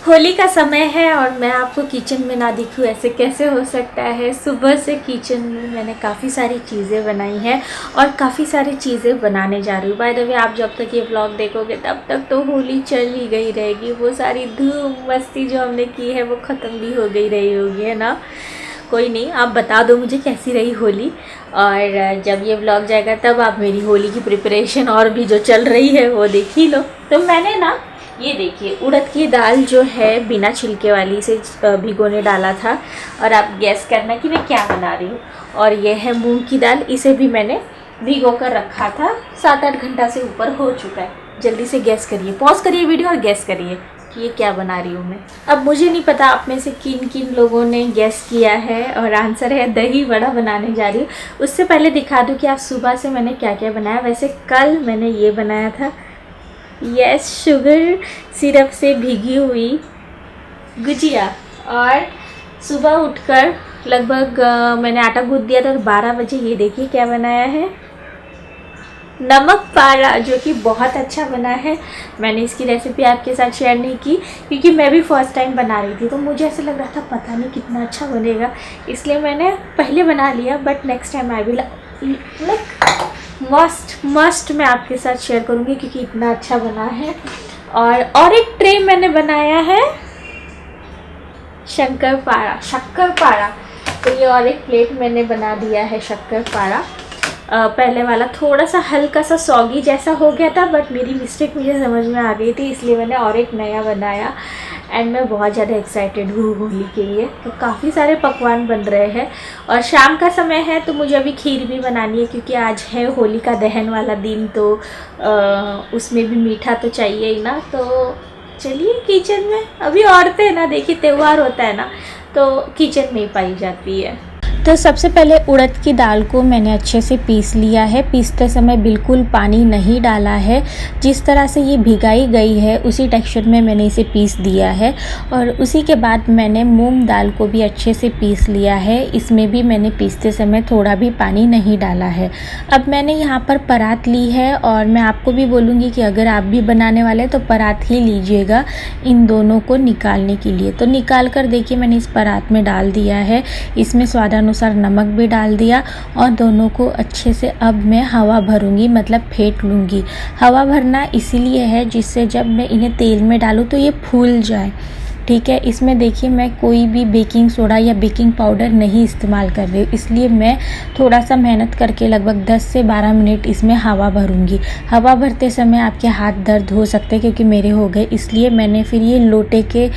होली का समय है और मैं आपको किचन में ना दिखूं, ऐसे कैसे हो सकता है। सुबह से किचन में मैंने काफ़ी सारी चीज़ें बनाई हैं और काफ़ी सारी चीज़ें बनाने जा रही हूँ। बाय द वे, आप जब तक ये व्लॉग देखोगे तब तक तो होली चल ही गई रहेगी। वो सारी धूम मस्ती जो हमने की है वो ख़त्म भी हो गई रही होगी, है ना। कोई नहीं, आप बता दो मुझे कैसी रही होली, और जब ये व्लॉग जाएगा तब आप मेरी होली की प्रिपरेशन और भी जो चल रही है वो देख ही लो। तो मैंने ना ये देखिए उड़द की दाल जो है बिना छिलके वाली से भिगोने डाला था, और आप गैस करना कि मैं क्या बना रही हूँ। और ये है मूंग की दाल, इसे भी मैंने भिगो कर रखा था, 7-8 घंटा से ऊपर हो चुका है। जल्दी से गैस करिए, पॉज करिए वीडियो और गैस करिए कि ये क्या बना रही हूँ मैं। अब मुझे नहीं पता आप में से किन किन लोगों ने गैस किया है, और आंसर है दही बड़ा बनाने जा रही हूँ। उससे पहले दिखा दूँ कि आज सुबह से मैंने क्या क्या बनाया। वैसे कल मैंने ये बनाया था, यस, शुगर सिरप से भीगी हुई गुजिया। और सुबह उठकर लगभग मैंने आटा गूंथ दिया था, तो 12 बजे ये देखिए क्या बनाया है, नमक पारा, जो कि बहुत अच्छा बना है। मैंने इसकी रेसिपी आपके साथ शेयर नहीं की क्योंकि मैं भी फर्स्ट टाइम बना रही थी, तो मुझे ऐसा लग रहा था पता नहीं कितना अच्छा बनेगा, इसलिए मैंने पहले बना लिया। But next time I will must मैं आपके साथ शेयर करूँगी क्योंकि इतना अच्छा बना है। और एक ट्रे मैंने बनाया है शक्कर पारा। तो ये और एक प्लेट मैंने बना दिया है शक्कर पारा। पहले वाला थोड़ा सा हल्का सा सॉगी जैसा हो गया था, बट मेरी मिस्टेक मुझे समझ में आ गई थी, इसलिए मैंने और एक नया बनाया। एंड मैं बहुत ज़्यादा एक्साइटेड हूँ होली के लिए, तो काफ़ी सारे पकवान बन रहे हैं। और शाम का समय है तो मुझे अभी खीर भी बनानी है क्योंकि आज है होली का दहन वाला दिन, तो उसमें भी मीठा तो चाहिए ही ना। तो चलिए किचन में, अभी औरतें ना देखिए त्यौहार होता है ना तो किचन में ही पाई जाती है। तो सबसे पहले उड़द की दाल को मैंने अच्छे से पीस लिया है। पीसते समय बिल्कुल पानी नहीं डाला है, जिस तरह से ये भिगाई गई है उसी टेक्सचर में मैंने इसे पीस दिया है। और उसी के बाद मैंने मूंग दाल को भी अच्छे से पीस लिया है, इसमें भी मैंने पीसते समय थोड़ा भी पानी नहीं डाला है। अब मैंने यहाँ पर परात ली है, और मैं आपको भी बोलूँगी कि अगर आप भी बनाने वाले तो परात ही लीजिएगा इन दोनों को निकालने के लिए। तो निकाल कर देखिए मैंने इस परात में डाल दिया है, इसमें स्वादानुसार नमक भी डाल दिया, और दोनों को अच्छे से अब मैं हवा भरूंगी, मतलब फेंट लूँगी। हवा भरना इसीलिए है जिससे जब मैं इन्हें तेल में डालूँ तो ये फूल जाए, ठीक है। इसमें देखिए मैं कोई भी बेकिंग सोडा या बेकिंग पाउडर नहीं इस्तेमाल कर रही हूँ, इसलिए मैं थोड़ा सा मेहनत करके लगभग 10 से 12 मिनट इसमें हवा भरूंगी। हवा भरते समय आपके हाथ दर्द हो सकते हैं क्योंकि मेरे हो गए, इसलिए मैंने फिर ये लोटे के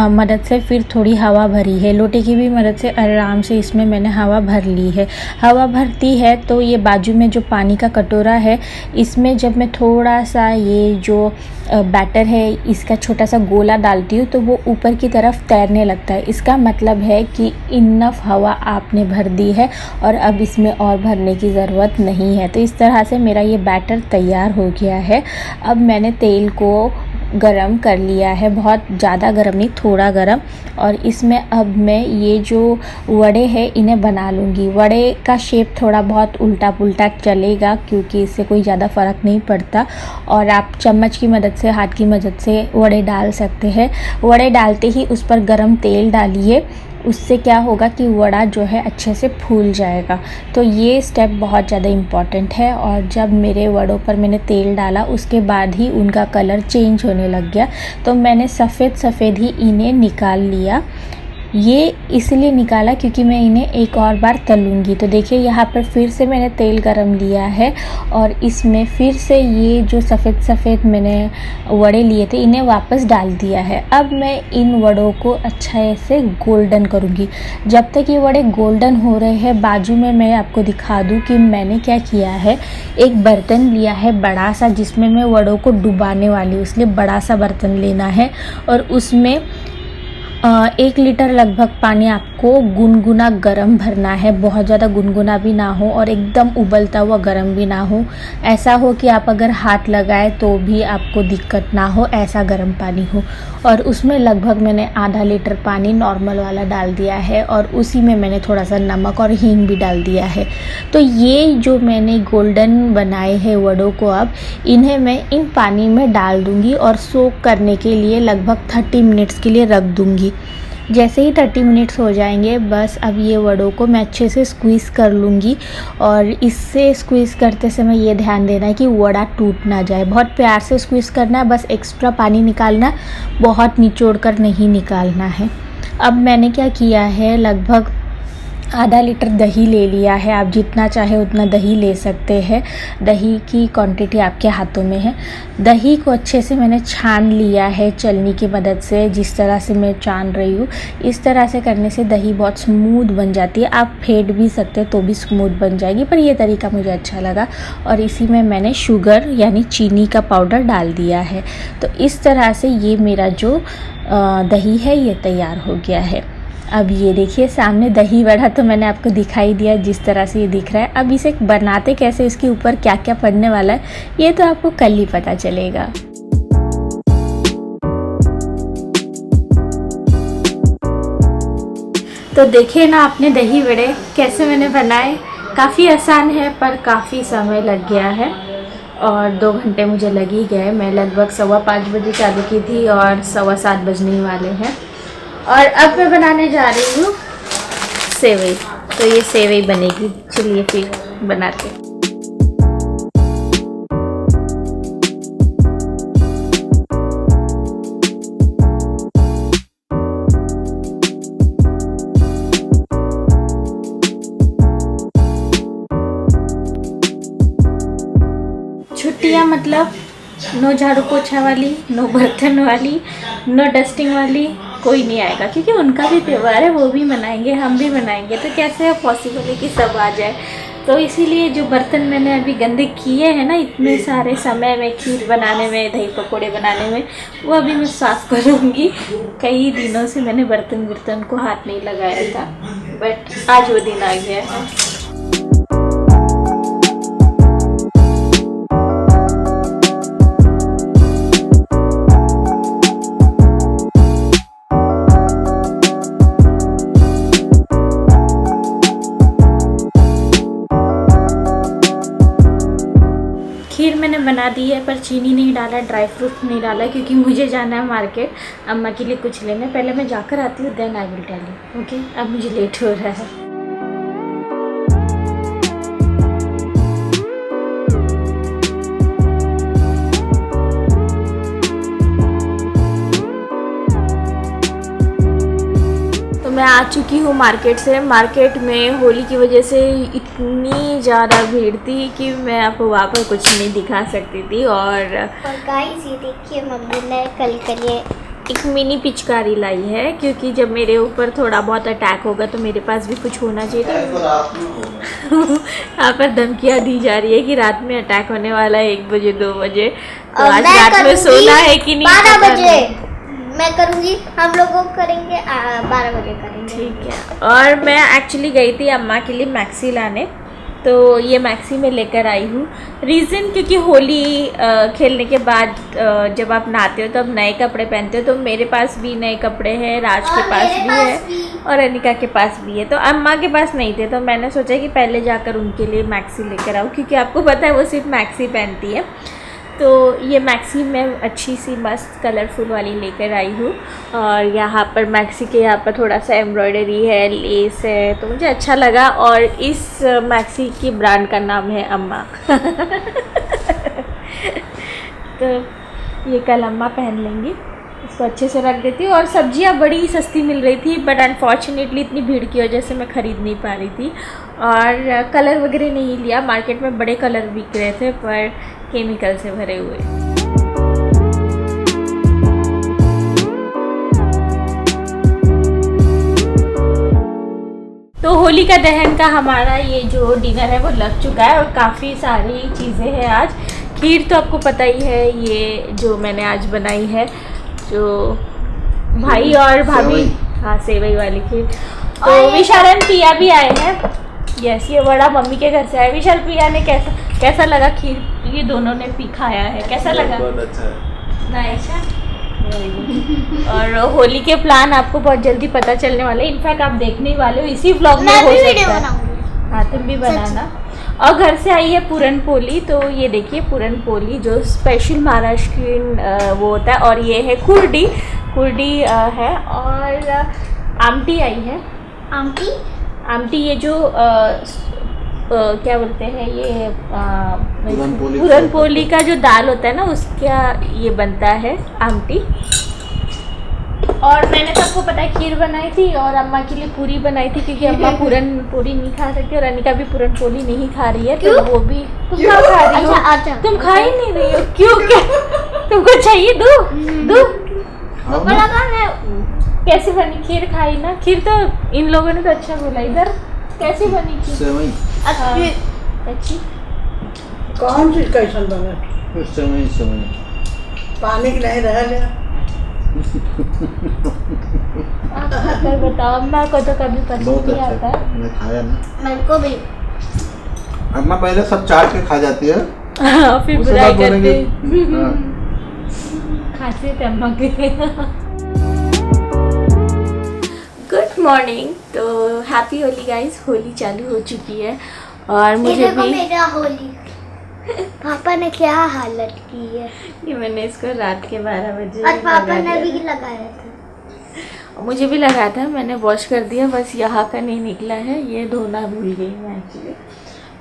मदद से फिर थोड़ी हवा भरी है। लोटे की भी मदद से आराम से इसमें मैंने हवा भर ली है। हवा भरती है तो ये बाजू में जो पानी का कटोरा है, इसमें जब मैं थोड़ा सा ये जो बैटर है इसका छोटा सा गोला डालती हूँ तो वो ऊपर की तरफ तैरने लगता है। इसका मतलब है कि इनफ हवा आपने भर दी है और अब इसमें और भरने की ज़रूरत नहीं है। तो इस तरह से मेरा ये बैटर तैयार हो गया है। अब मैंने तेल को गरम कर लिया है, बहुत ज़्यादा गरम नहीं, थोड़ा गरम। और इसमें अब मैं ये जो वड़े हैं इन्हें बना लूँगी। वड़े का शेप थोड़ा बहुत उल्टा पुल्टा चलेगा क्योंकि इससे कोई ज़्यादा फ़र्क नहीं पड़ता, और आप चम्मच की मदद से, हाथ की मदद से वड़े डाल सकते हैं। वड़े डालते ही उस पर गरम तेल डालिए, उससे क्या होगा कि वड़ा जो है अच्छे से फूल जाएगा। तो ये स्टेप बहुत ज़्यादा इम्पॉर्टेंट है। और जब मेरे वड़ों पर मैंने तेल डाला उसके बाद ही उनका कलर चेंज होने लग गया, तो मैंने सफ़ेद ही इन्हें निकाल लिया। ये इसलिए निकाला क्योंकि मैं इन्हें एक और बार तलूँगी। तो देखिए यहाँ पर फिर से मैंने तेल गरम लिया है और इसमें फिर से ये जो सफ़ेद मैंने वड़े लिए थे इन्हें वापस डाल दिया है। अब मैं इन वड़ों को अच्छा से गोल्डन करूँगी। जब तक ये वड़े गोल्डन हो रहे हैं, बाजू में मैं आपको दिखा दूँ कि मैंने क्या किया है। एक बर्तन लिया है बड़ा सा, जिसमें मैं वड़ों को डुबाने वाली हूँ, इसलिए बड़ा सा बर्तन लेना है। और उसमें 1 लीटर लगभग पानी आपको गुनगुना गरम भरना है। बहुत ज़्यादा गुनगुना भी ना हो और एकदम उबलता हुआ गरम भी ना हो। ऐसा हो कि आप अगर हाथ लगाए तो भी आपको दिक्कत ना हो, ऐसा गरम पानी हो। और उसमें लगभग मैंने आधा लीटर पानी नॉर्मल वाला डाल दिया है और उसी में मैंने थोड़ा सा नमक और हींग भी डाल दिया है। तो ये जो मैंने गोल्डन बनाए हैं वड़ों को, अब इन्हें मैं इन पानी में डाल दूँगी और सोक करने के लिए लगभग 30 मिनट्स के लिए रख दूँगी। जैसे ही 30 मिनट्स हो जाएंगे, बस अब ये वड़ों को मैं अच्छे से स्क्वीज़ कर लूँगी। और इससे स्क्वीज़ करते समय ये ध्यान देना है कि वड़ा टूट ना जाए। बहुत प्यार से स्क्वीज़ करना है, बस एक्स्ट्रा पानी निकालना, बहुत निचोड़ कर नहीं निकालना है। अब मैंने क्या किया है, लगभग आधा लीटर दही ले लिया है। आप जितना चाहे उतना दही ले सकते हैं। दही की क्वांटिटी आपके हाथों में है। दही को अच्छे से मैंने छान लिया है छलनी की मदद से, जिस तरह से मैं छान रही हूँ। इस तरह से करने से दही बहुत स्मूथ बन जाती है। आप फेंट भी सकते हैं तो भी स्मूथ बन जाएगी, पर ये तरीका मुझे अच्छा लगा। और इसी में मैंने शुगर यानी चीनी का पाउडर डाल दिया है। तो इस तरह से ये मेरा जो दही है ये तैयार हो गया है। अब ये देखिए सामने दही वड़ा तो मैंने आपको दिखाई दिया जिस तरह से ये दिख रहा है। अब इसे बनाते कैसे, इसके ऊपर क्या क्या पड़ने वाला है, ये तो आपको कल ही पता चलेगा। तो देखिए ना आपने दही वड़े कैसे मैंने बनाए। काफ़ी आसान है पर काफ़ी समय लग गया है और 2 घंटे मुझे लग ही गए। मैं लगभग 5:15 बजे चालू की थी और 7:15 बजने वाले हैं। और अब मैं बनाने जा रही हूँ सेवई। तो ये सेवई बनेगी, चलिए फिर बनाते हैं। छुट्टियाँ मतलब नो झाड़ू पोछा वाली, नो बर्तन वाली, नो डस्टिंग वाली कोई नहीं आएगा, क्योंकि उनका भी त्यौहार है, वो भी मनाएंगे, हम भी मनाएंगे। तो कैसे पॉसिबल है कि सब आ जाए। तो इसीलिए जो बर्तन मैंने अभी गंदे किए हैं ना इतने सारे समय में, खीर बनाने में, दही पकोड़े बनाने में, वो अभी मैं साफ़ करूँगी। कई दिनों से मैंने बर्तन को हाथ नहीं लगाया था, बट आज वो दिन आ गया है। खीर मैंने बना दी है पर चीनी नहीं डाला, ड्राई फ्रूट नहीं डाला, क्योंकि मुझे जाना है मार्केट अम्मा के लिए कुछ लेने। पहले मैं जाकर आती हूँ, then I will tell you. Okay, अब मुझे लेट हो रहा है। मैं आ चुकी हूँ मार्केट से। मार्केट में होली की वजह से इतनी ज़्यादा भीड़ थी कि मैं आपको वहाँ पर कुछ नहीं दिखा सकती थी। और गाइस ये देखिए मम्मी ने कल के लिए एक मिनी पिचकारी लाई है, क्योंकि जब मेरे ऊपर थोड़ा बहुत अटैक होगा तो मेरे पास भी कुछ होना चाहिए। यहाँ पर धमकियाँ दी जा रही है कि रात में अटैक होने वाला है 1 बजे 2 बजे। तो आज रात में सोना है कि नहीं, 12 बजे मैं करूँगी, हम लोगों करेंगे 12 बजे करेंगे। ठीक है। और मैं एक्चुअली गई थी अम्मा के लिए मैक्सी लाने, तो ये मैक्सी में लेकर आई हूँ। रीज़न क्योंकि होली खेलने के बाद जब आप नहाते हो तो आप नए कपड़े पहनते हो। तो मेरे पास भी नए कपड़े हैं, राज के पास भी है और अनिका के पास भी है। तो अम्मा के पास नहीं थे, तो मैंने सोचा कि पहले जाकर उनके लिए मैक्सी लेकर आऊँ, क्योंकि आपको पता है वो सिर्फ मैक्सी पहनती है। तो ये मैक्सी मैं अच्छी सी मस्त कलरफुल वाली लेकर आई हूँ। और यहाँ पर मैक्सी के यहाँ पर थोड़ा सा एम्ब्रॉयडरी है, लेस है, तो मुझे अच्छा लगा। और इस मैक्सी की ब्रांड का नाम है अम्मा। तो ये कल अम्मा पहन लेंगी, इसको अच्छे से रख देती हूँ। और सब्जियाँ बड़ी सस्ती मिल रही थी, बट अनफॉर्चुनेटली इतनी भीड़ की वजह से मैं ख़रीद नहीं पा रही थी। और कलर वगैरह नहीं लिया, मार्केट में बड़े कलर बिक रहे थे पर केमिकल से भरे हुए। तो होली का दहन का हमारा ये जो डिनर है वो लग चुका है और काफ़ी सारी चीज़ें हैं आज। खीर तो आपको पता ही है, ये जो मैंने आज बनाई है, जो भाई और भाभी, हाँ सेवई वाली खीर। तो और विशाल एंड पिया भी आए हैं। यस, ये बड़ा मम्मी के घर से आए। विशाल, पिया ने कैसा लगा खीर? ये दोनों ने खाया है, कैसा लगा? बहुत अच्छा है। नाइस है, वेरी गुड। और होली के प्लान आपको बहुत जल्दी पता चलने वाले, इनफैक्ट आप देखने ही वाले हो इसी व्लॉग में, मैं हो भी सकता वीडियो है। बनाऊंगी। हाँ, तुम भी बनाना। और घर से आई है पूरन पोली, तो ये देखिए पूरन पोली जो स्पेशल महाराष्ट्रियन वो होता है। और ये है कुर्डी है। और आमटी आई है। आमटी ये जो क्या बोलते हैं, ये पूरन पोली का जो दाल होता है ना, उसका ये बनता है आमटी। और मैंने तो आपको पता है खीर बनाई थी और अम्मा के लिए पूरी बनाई थी, क्योंकि अम्मा पूरन पूरी नहीं खा सकती और अनिका भी पूरन पोली नहीं खा रही है। तो वो भी तुम क्या खा रही हो? अच्छा, तुम खा ही नहीं रही हो, क्यों? क्या तुमको चाहिए? दो कैसी बनी खीर? खाई ना खीर? तो इन लोगों ने तो अच्छा बोला। इधर कैसी बनी खीर? सेवई अच्छी। कौन सी कैसन बना? सेवई पानी की नहीं रह खाकर बताओ। अम्मा को तो कभी पसंद बहुत नहीं अच्छा आता है, है। मैं खाया ना। मेरे को भी। अम्मा पहले सब चाट के खा जाती है, फिर उसके बुराई बाद बोलेंगे करते। हाँ। खांसी थे अम्मा के। Good morning. तो हैप्पी होली गाइस। होली चालू हो चुकी है और मुझे देखो भी मेरा होली। पापा ने क्या हालत की है। ये मैंने इसको रात के 12 बजे और पापा लगा ने भी दिया लगाया था। था। मुझे भी लगा था, मैंने वॉश कर दिया, बस यहाँ का नहीं निकला है। ये धोना भूल गई मैं एक्चुअली।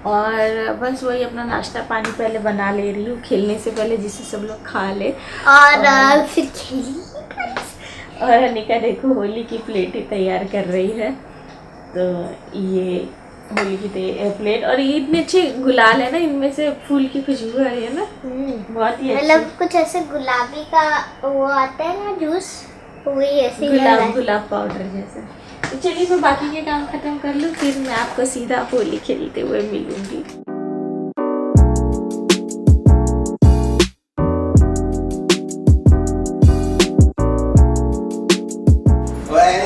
और बस वही अपना नाश्ता पानी पहले बना ले रही हूँ खेलने से पहले, जिससे सब लोग खा ले। और फिर खेली। और अनिका देखो होली की प्लेट ही तैयार कर रही है। तो ये होली की प्लेट, और ये इतने अच्छे गुलाल है ना, इनमें से फूल की खुशबू आ रही है ना, बहुत ही अच्छी। मतलब कुछ ऐसे गुलाबी का वो आता है ना जूस, वही ऐसे ही लग रहा है। गुलाब पाउडर जैसा। तो चलिए मैं बाकी के काम खत्म कर लूँ, फिर मैं आपको सीधा होली खेलते हुए मिलूंगी।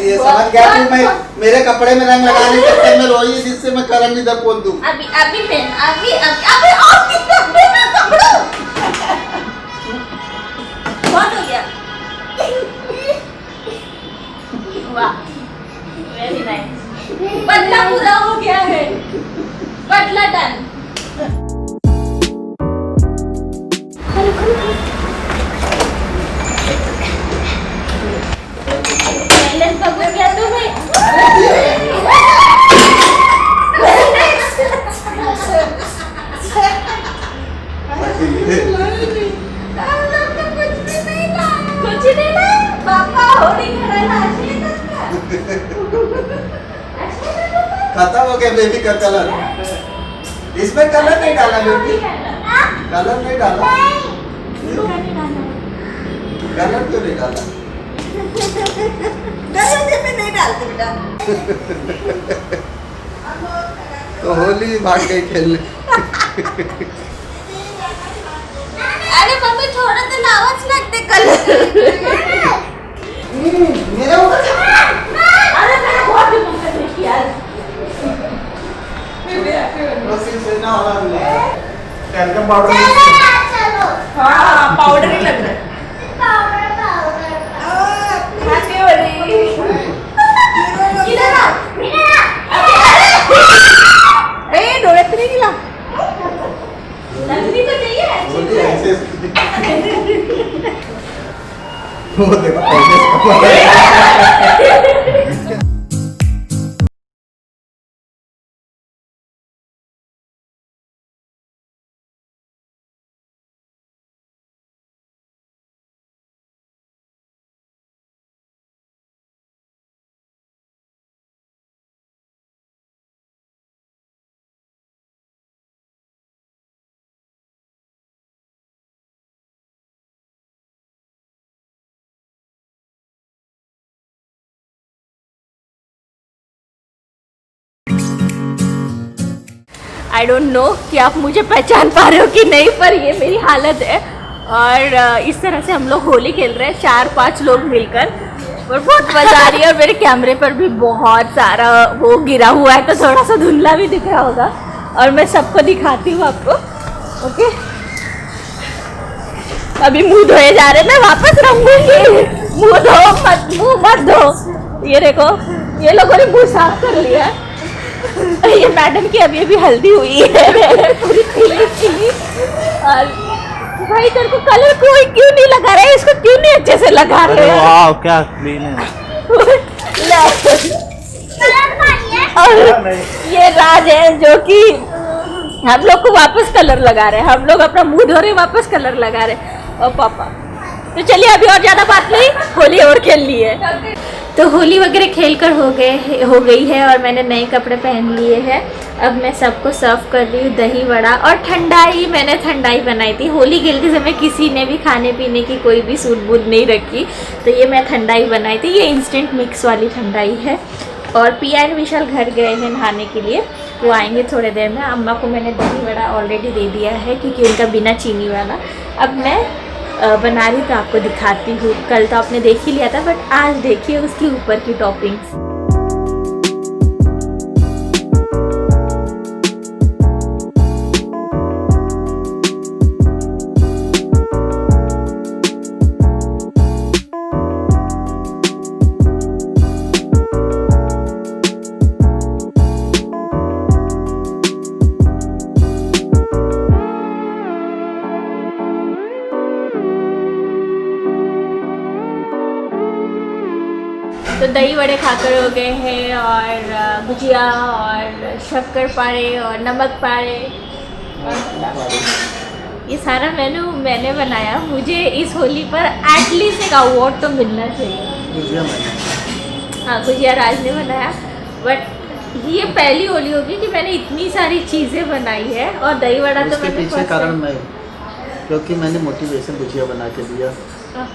ये समझ गया तू, मैं मेरे कपड़े में रंग लगाने के चक्कर में रोई है, जिससे मैं कलर इधर बोल दूं। अभी और कितना देना कपड़ों बहुत हो गया। वाह, वेरी नाइस। बदला पूरा हो गया है, बदला डन। साइलेंस पकड़ गया तुम्हें। कुछ नहीं लाए पापा, होली खेलना खत्म हो गया बेबी का कलर। इसमें कलर नहीं डाला बेबी, कलर नहीं डाला। कलर क्यों नहीं डाला? नहीं डालते बेटा। तो होली भाग गई खेलने। अरे मम्मी थोड़ा तो लावाच लागते कलर। मेरे ऊपर से अरे मेरा बहुत दिमाग खराब है यार। रोसी से ना वाला मिला टैल्कम पाउडर। चलो हाँ, पाउडर ही लग रहा है। हैप्पी होली। किधर आ? ए डोळ्यात नाही गेला। लगनी तो चाहिए होली ऐसे वो देखो ऐसे आई डोंट नो कि आप मुझे पहचान पा रहे हो कि नहीं, पर ये मेरी हालत है। और इस तरह से हम लोग होली खेल रहे हैं 4-5 लोग मिलकर। और बहुत मजा आ रही है। और मेरे कैमरे पर भी बहुत सारा वो गिरा हुआ है तो थोड़ा सा धुंधला भी दिख रहा होगा, और मैं सबको दिखाती हूँ आपको। ओके, अभी मुंह धोए जा रहे, मैं वापस रहूंगी। मुंह धो मत, मुंह मत धो। ये देखो, ये लोगों ने मुंह साफ कर लिया है। ये मैडम की अभी अभी हल्दी हुई है पूरी पीली। और भाई तेरे को कलर कोई क्यों नहीं लगा रहा है, इसको क्यों नहीं अच्छे से लगा रहे हैं? वाह क्या क्लीन है। और ये राज है जो कि हम लोग को वापस कलर लगा रहे हैं। हम लोग अपना मुंह धो रहे, वापस कलर लगा रहे। और पापा तो चलिए, अभी और ज्यादा बात नहीं, होली और खेल ली है। तो होली वगैरह खेल कर हो गई है और मैंने नए कपड़े पहन लिए हैं। अब मैं सबको सर्व कर रही हूँ दही वड़ा और ठंडाई। मैंने ठंडाई बनाई थी। होली खेलते समय किसी ने भी खाने पीने की कोई भी सूट बूट नहीं रखी, तो ये मैं ठंडाई बनाई थी। ये इंस्टेंट मिक्स वाली ठंडाई है। और पिया एंड विशाल घर गए हैं नहाने के लिए, वो आएंगे थोड़ी देर में। अम्मा को मैंने दही वड़ा ऑलरेडी दे दिया है क्योंकि उनका बिना चीनी वाला। अब मैं बना रही तो आपको दिखाती हूँ। कल तो आपने देख ही लिया था, बट आज देखिए उसके ऊपर की टॉपिंग्स। तो दही वड़े खाकर हो गए हैं, और गुजिया और शक्कर पारे और नमक पारे। ये सारा मेनू मैंने बनाया। मुझे इस होली पर एटलीस्ट एक अवार्ड तो मिलना चाहिए। हाँ, गुजिया राज ने बनाया, बट ये पहली होली होगी कि मैंने इतनी सारी चीज़ें बनाई है। और दही वड़ा तो मैंने पीछे कारण मैं, क्योंकि मैंने मोटिवेशन गुजिया बना के दिया।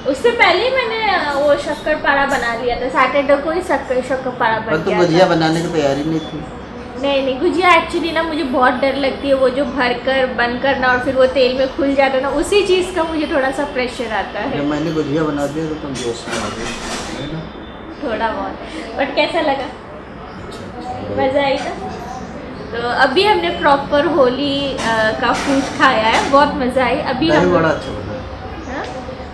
उससे पहले मैंने वो शक्कर पारा बना लिया था। सैटरडे को ही शक्कर पारा बन गया। गुजिया बनाने की तैयारी नहीं थी। नहीं, गुजिया एक्चुअली ना मुझे बहुत डर लगती है। वो जो भर कर बंद करना और फिर वो तेल में खुल जाता है ना, उसी चीज़ का मुझे थोड़ा सा प्रेशर आता है। जब मैंने गुजिया बना दिया तो तुम जोश में आ गए थोड़ा बहुत। बट कैसा लगा? मज़ा आई ना? तो अभी हमने प्रॉपर होली का फूड खाया है, बहुत मज़ा आई। अभी हम बड़ा अच्छा बना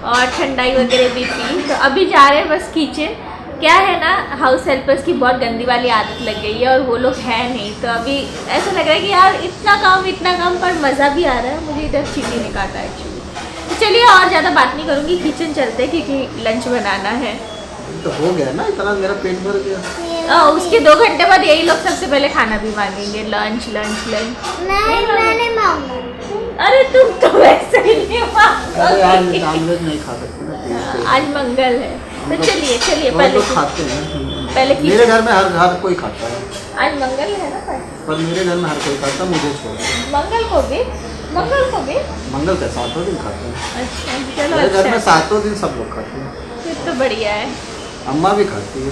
और ठंडाई वगैरह भी पी। तो अभी जा रहे हैं बस किचन। क्या है ना, हाउस हेल्पर्स की बहुत गंदी वाली आदत लग गई है और वो लोग हैं नहीं, तो अभी ऐसा लग रहा है कि यार इतना काम पर मज़ा भी आ रहा है। मुझे इधर चीनी नहीं काटा एक्चुअली। तो चलिए और ज़्यादा बात नहीं करूँगी, किचन चलते क्योंकि लंच बनाना है। तो हो गया ना, इतना मेरा पेट भर गया। उसके 2 घंटे बाद यही लोग सबसे पहले खाना भी मांगेंगे, लंच। नहीं, मैंने मांगा। अरे तुम तो वैसे ही नहीं अरे यार नॉनवेज नहीं खा सकते ना, आज मंगल है। तो चलिए पहले पहले खाते हैं। पहले मेरे घर में हर कोई खाता है। आज मंगल है ना, पर मेरे घर में हर कोई खाता, मुझे छोड़। मंगल को भी मंगल का 7 दिन खाते हैं। अच्छा, चलो मेरे घर में अच्छा, 7 दिन सब लोग खाते हैं। फिर तो बढ़िया है। अम्मा भी खाती है।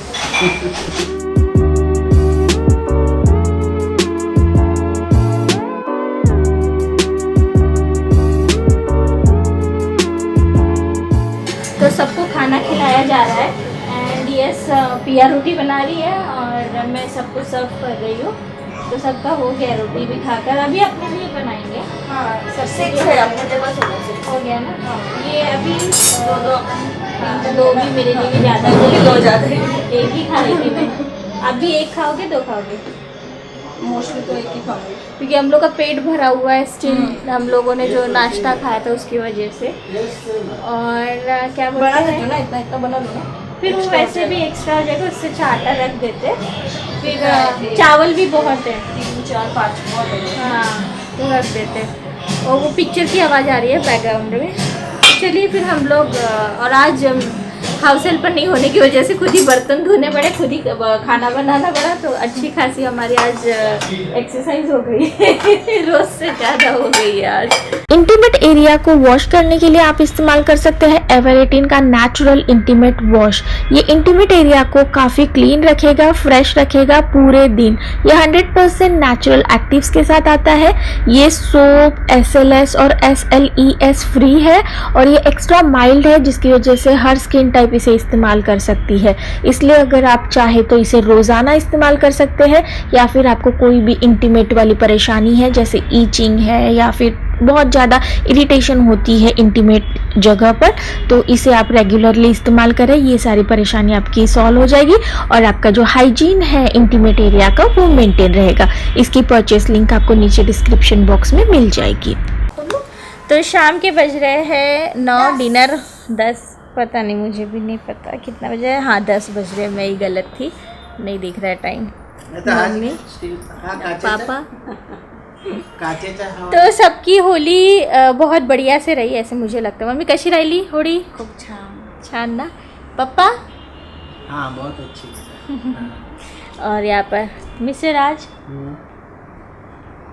तो सबको खाना खिलाया जा रहा है। एंड यस, पिया रोटी बना रही है और मैं सबको सर्व कर रही हूँ। तो सबका हो गया रोटी भी खाकर। अभी अपने लिए बनाएंगे। हाँ, सबसे हो गया ना। ये अभी दो भी मेरे लिए भी ज़्यादा, 2 ज़्यादा, एक ही खा रही थी मैं। अभी एक खाओगे 2 खाओगे? मोस्टली तो एक ही खाऊंगी, क्योंकि हम लोग का पेट भरा हुआ है स्टिल। हम लोगों ने जो नाश्ता खाया था उसकी वजह से। और क्या बना बोलते दो हैं, ना, इतना बना दो ना। फिर वो वैसे भी एक्स्ट्रा हो जाएगा, उससे आटा रख देते। फिर चावल भी बहुत है, 3, 4, 5 बहुत है। हाँ, तो रख देते। और वो पिक्चर की आवाज़ आ रही है बैकग्राउंड में। चलिए फिर हम लोग, और आज हाउस हेल्पर नहीं होने की वजह से खुद ही बर्तन धोने पड़े, खुद ही खाना बनाना पड़ा। तो अच्छी खासी हमारी आज एक्सरसाइज हो गई। रोज से ज़्यादा हो गई है आज। इंटीमेट एरिया को वॉश करने के लिए आप इस्तेमाल कर सकते हैं एवर18 का नेचुरल इंटीमेट वॉश। ये इंटीमेट एरिया को काफ़ी क्लीन रखेगा, फ्रेश रखेगा पूरे दिन। ये 100% नेचुरल एक्टिव्स के साथ आता है। ये सोप SLS और SLES फ्री है और ये एक्स्ट्रा माइल्ड है, जिसकी वजह से हर स्किन टाइप टाइप इसे इस्तेमाल कर सकती है। इसलिए अगर आप चाहे तो इसे रोज़ाना इस्तेमाल कर सकते हैं, या फिर आपको कोई भी इंटीमेट वाली परेशानी है जैसे ईचिंग है या फिर बहुत ज़्यादा इरिटेशन होती है इंटीमेट जगह पर, तो इसे आप रेगुलरली इस्तेमाल करें, ये सारी परेशानी आपकी सॉल्व हो जाएगी और आपका जो हाइजीन है इंटीमेट एरिया का वो मेंटेन रहेगा। इसकी परचेस लिंक आपको नीचे डिस्क्रिप्शन बॉक्स में मिल जाएगी। तो शाम के बज रहे हैं 9, डिनर 10, पता नहीं, मुझे भी नहीं पता कितना बजे है। हाँ 10 बज रहे हैं, मैं ही गलत थी, नहीं दिख रहा है टाइम। मम्मी पापा तो सबकी होली बहुत बढ़िया से रही ऐसे मुझे लगता है। मम्मी कशी राहिली होळी? खूप छान छान ना पप्पा? हाँ बहुत अच्छी। और यहाँ पर मिस्टर राज,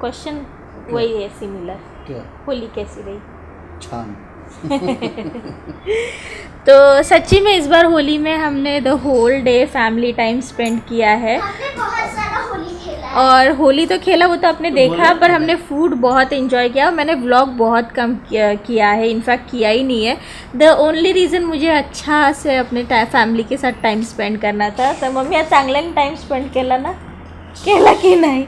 क्वेश्चन वही है सिमिलर, क्या? होली कैसी रही? छान। तो सच्ची में इस बार होली में हमने the whole day family time spend किया है। हमने बहुत सारा होली खेला है। और होली तो खेला वो तो आपने देखा, पर हमने फूड बहुत एंजॉय किया। और मैंने व्लॉग बहुत कम किया है, इनफैक्ट किया ही नहीं है। द ओनली रीज़न मुझे अच्छा से अपने फॅमिली के साथ टाइम स्पेंड करना था। तर मम्मी आज चांगल्याने टाइम स्पेंड केला ना? केला की नाही?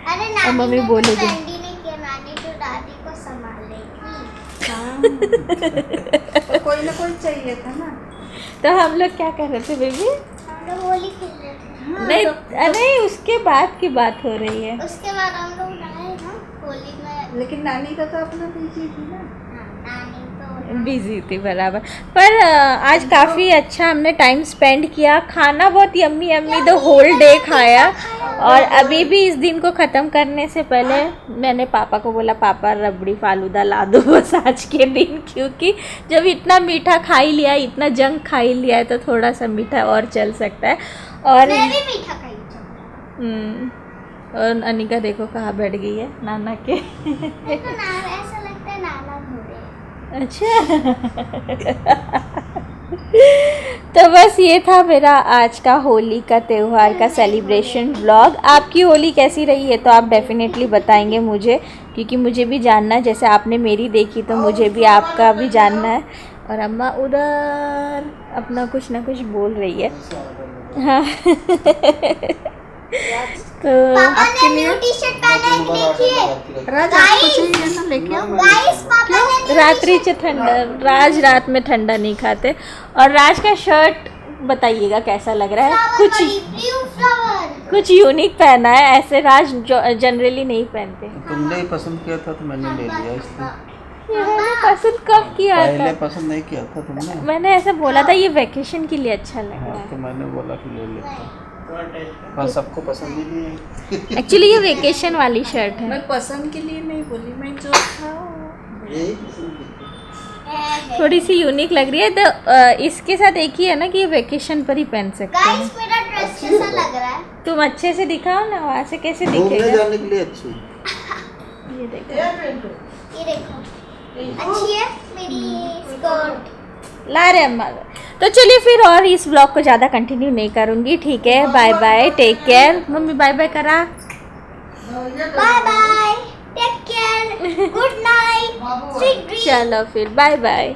अरे नानी मम्मी ने तो बोलेगी। स्पेंड ही नहीं किया, नानी तो दादी को संभालेगी। तो कोई ना कोई चाहिए था ना। तो हम लोग क्या कर रहे थे बेबी? हम लोग होली खेल रहे थे। नहीं नहीं, उसके बाद की बात हो रही है। उसके बाद हम लोग नहाए ना होली में। लेकिन नानी का तो अपना बीजी थी ना। हाँ, नानी तो बिजी थी बराबर, पर आज काफ़ी अच्छा हमने टाइम स्पेंड किया। खाना बहुत yummy yummy the whole day खाया। और अभी भी इस दिन को ख़त्म करने से पहले मैंने पापा को बोला, पापा रबड़ी फालूदा ला दो बस आज के दिन, क्योंकि जब इतना मीठा खा ही लिया, इतना जंक खा ही लिया है, तो थोड़ा सा मीठा और चल सकता है। और मैं भी मीठा खाई हूँ। और अनिका देखो कहाँ बैठ गई है नाना के। देखो ना, ऐसा लगता है नाना हो रहे हैं। अच्छा। तो बस ये था मेरा आज का होली का त्यौहार का सेलिब्रेशन व्लॉग। आपकी होली कैसी रही है तो आप डेफिनेटली बताएंगे मुझे, क्योंकि मुझे भी जानना है। जैसे आपने मेरी देखी तो मुझे भी आपका भी जानना है। और अम्मा उधर अपना कुछ ना कुछ बोल रही है। हाँ। तो पापा ने न्यू टी-शर्ट पहना है, देखिए। राज आपको चाहिए ना, लेके आओ। गाइस पापा ने रात्रि से ठंडा, राज रात में ठंडा नहीं खाते। और राज का शर्ट बताइएगा कैसा लग रहा है। कुछ ब्लू फ्लावर कुछ यूनिक पहना है, ऐसे राज जनरली नहीं पहनते। तुमने ही पसंद किया था तो मैंने ले लिया इसलिए। ये मैंने पसंद कब किया पहले था? पसंद नहीं किया था तुमने। मैंने ऐसा बोला था ये वेकेशन के लिए अच्छा लग रहा हाँ, तो मैंने बोला कि ले लेता, पर सबको पसंद ही नहीं है। है। एक्चुअली ये वेकेशन वाली शर्ट है। मैं पसंद के लिए नहीं बोली, मैं जो था थोड़ी सी यूनिक लग रही है। तो इसके साथ एक ही है ना कि ये वेकेशन पर ही पहन सकते हैं। गाइस मेरा ड्रेस कैसा लग रहा है? तुम अच्छे से दिखाओ ना, वहाँ से कैसे घूमने दिखेगा? जाने के लिए अच्छी। ये देखो, ये देखो, अच्छी है मेरी स्कर्ट। ला रहे अम्मा। तो चलिए फिर और इस ब्लॉग को ज़्यादा कंटिन्यू नहीं करूँगी, ठीक है? Bye bye, take care. Mummy bye bye करा। Bye bye, take care, good night, sweet dreams. चलो फिर बाय बाय।